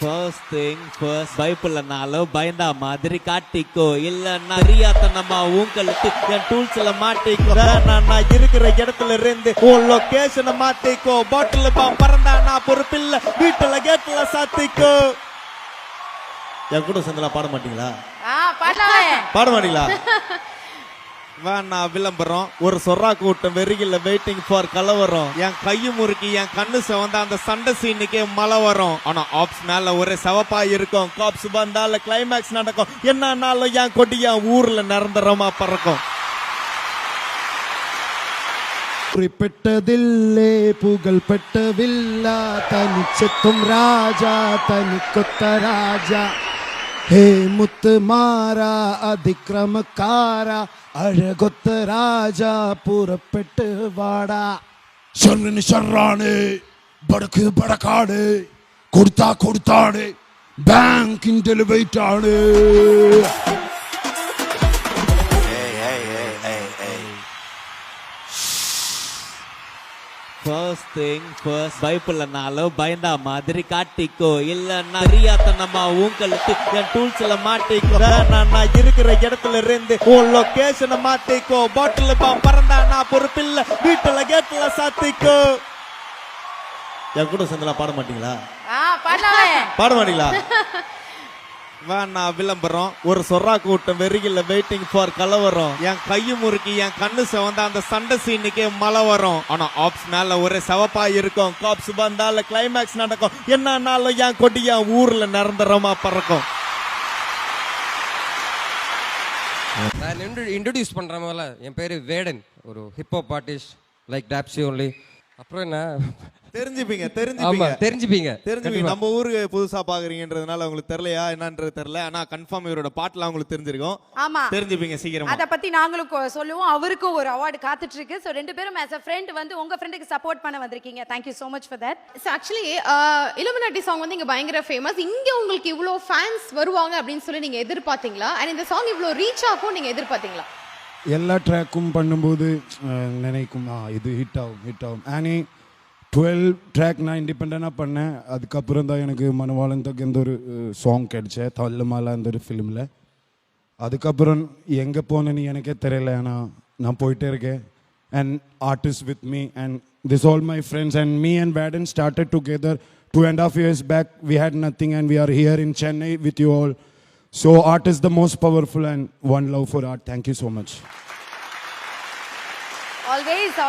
First thing first பயப்படலனாலும் பயந்தா மாதிரி காட்டிக்கோ இல்லன்னா அறியாத்தனமா உங்களுக்கு என் டூல்ஸ்ல மாட்டிக்கோ நான் இருக்கிற இடத்துல இருந்து உன் லொகேஷனை மாத்திக்கோ பாட்டில் பறந்தா நான் பொறுப்பில்ல வீட்டுல கேட்டுல சாத்திக்கோ. என் கூட சேர்ந்தெல்லாம் பாட மாட்டீங்களா? பாட மாட்டீங்களா? வேணா விளம்பரம் ஒரு சொரா கூட்டம் வெறியில வெயிட்டிங் ஃபார் கலவரம் என் கையும் முறுக்கி என் கண்ணு செவந்த அந்த சண்டை சீனுக்கே மழை வரும். ஆனா ஆப்ஸ் மேல ஒரே செவப்பா இருக்கும். காப்ஸ் வந்தால கிளைமேக்ஸ் நடக்கும். என்னன்னாலும் என் கொடி என் ஊர்ல நிரந்தரமா பறக்கும். குறிப்பிட்டதில்லே புகழ் பெட்டவில்லா தனிச்செத்தும் ராஜா தனி கொத்த ராஜா ஹே முத்து மாறா அதிக்கிரமக்காரா அழகொத்த ராஜா புறப்பட்டு வாடா. ஷர்னு ஷர்ரானு படக்கு படக்காடு கொடுத்தா கொடுத்தாடு பேங்க் இன்டெல் வெயிட்டாடு. ஃபர்ஸ்ட் திங் ஃபர்ஸ்ட் பயப்படலனாலும் பயந்தா மாதிரி காட்டிக்கோ இல்லன்னா அறியாத்தனமா உங்களுக்கு என் டூல்ஸ்ல மாட்டிக்கோ நான் இருக்கிற இடத்துல இருந்து உன் லொகேஷனை மாத்திக்கோ பாட்டில் பறந்தா நான் பொறுப்பில்ல வீட்டுல கேட்டுல சாத்திக்கோ. என் கூட சேர்ந்தெல்லாம் பாட மாட்டீங்களா? பாட மாட்டீங்களா? வேணா விளம்பரம் ஒரு சொரா கூட்டம் வெறியில வெயிட்டிங் ஃபார் கலவரம் என் கையும் முறுக்கி என் கண்ணு செவந்த அந்த சண்டை சீனுக்கே மழை வரும். ஆனா ஆப்ஸ் மேல ஒரே செவப்பா இருக்கும். காப்ஸ் வந்தால கிளைமேக்ஸ் நடக்கும். என்னன்னாலும் என் கொடி என் ஊர்ல நிரந்தரமா பறக்கும். நான் இன்ட்ரடியூஸ் பண்ற போல என் பேரு வேடன், ஒரு ஹிப்ஹாப் ஆர்டிஸ்ட் லைக் டாப்ஸி ஒன்லி. அப்புறம் என்ன தெரிஞ்சுப்பீங்க தெரிஞ்சுப்பீங்க. நம்ம ஊருக்கு புதுசா பாக்குறீங்கன்றதுனால உங்களுக்கு தெரியலையா என்னன்றது தெரியல. ஆனா கன்ஃபார்ம் இவரோட பாட்டுலாம் உங்களுக்கு தெரிஞ்சிருக்கும். ஆமா, தெரிஞ்சுப்பீங்க சீக்கிரமா. அத பத்தி நாங்களும் சொல்லுவோம். அவருக்கும் ஒரு அவார்டு காத்துட்டு இருக்கு. சோ ரெண்டு பேரும் as a friend வந்து உங்க ஃப்ரெண்டுக்கு சப்போர்ட் பண்ண வந்திருக்கீங்க. Thank you so much for that. So actually Illuminati song வந்து இங்க பயங்கர ஃபேமஸ். இங்க உங்களுக்கு இவ்ளோ ஃபேன்ஸ் வருவாங்க அப்படினு சொல்லி நீங்க எதிர்பார்த்தீங்களா? and இந்த சாங் இவ்ளோ ரீச் ஆகும் நீங்க எதிர்பார்த்தீங்களா? எல்லா ட்ராக்கும் பண்ணும்போது நினைக்கும் இது ஹிட் ஆகும். ஆனி 12 ட்ராக் நான் இண்டிபெண்டாக பண்ணேன். அதுக்கப்புறம் தான் எனக்கு மனவாளன் தக்க எந்த ஒரு சாங் கிடைச்சேன் தள்ளுமாலா அந்த ஒரு ஃபிலிமில். அதுக்கப்புறம் எங்கே போனேன்னு எனக்கே தெரியல. ஆனால் நான் போயிட்டே இருக்கேன். And artist with me and this all my friends and me and Vedan started together 2.5 years back. We had nothing and we are here in Chennai with you all. So art is the most powerful and one love for art. Thank you so much. Always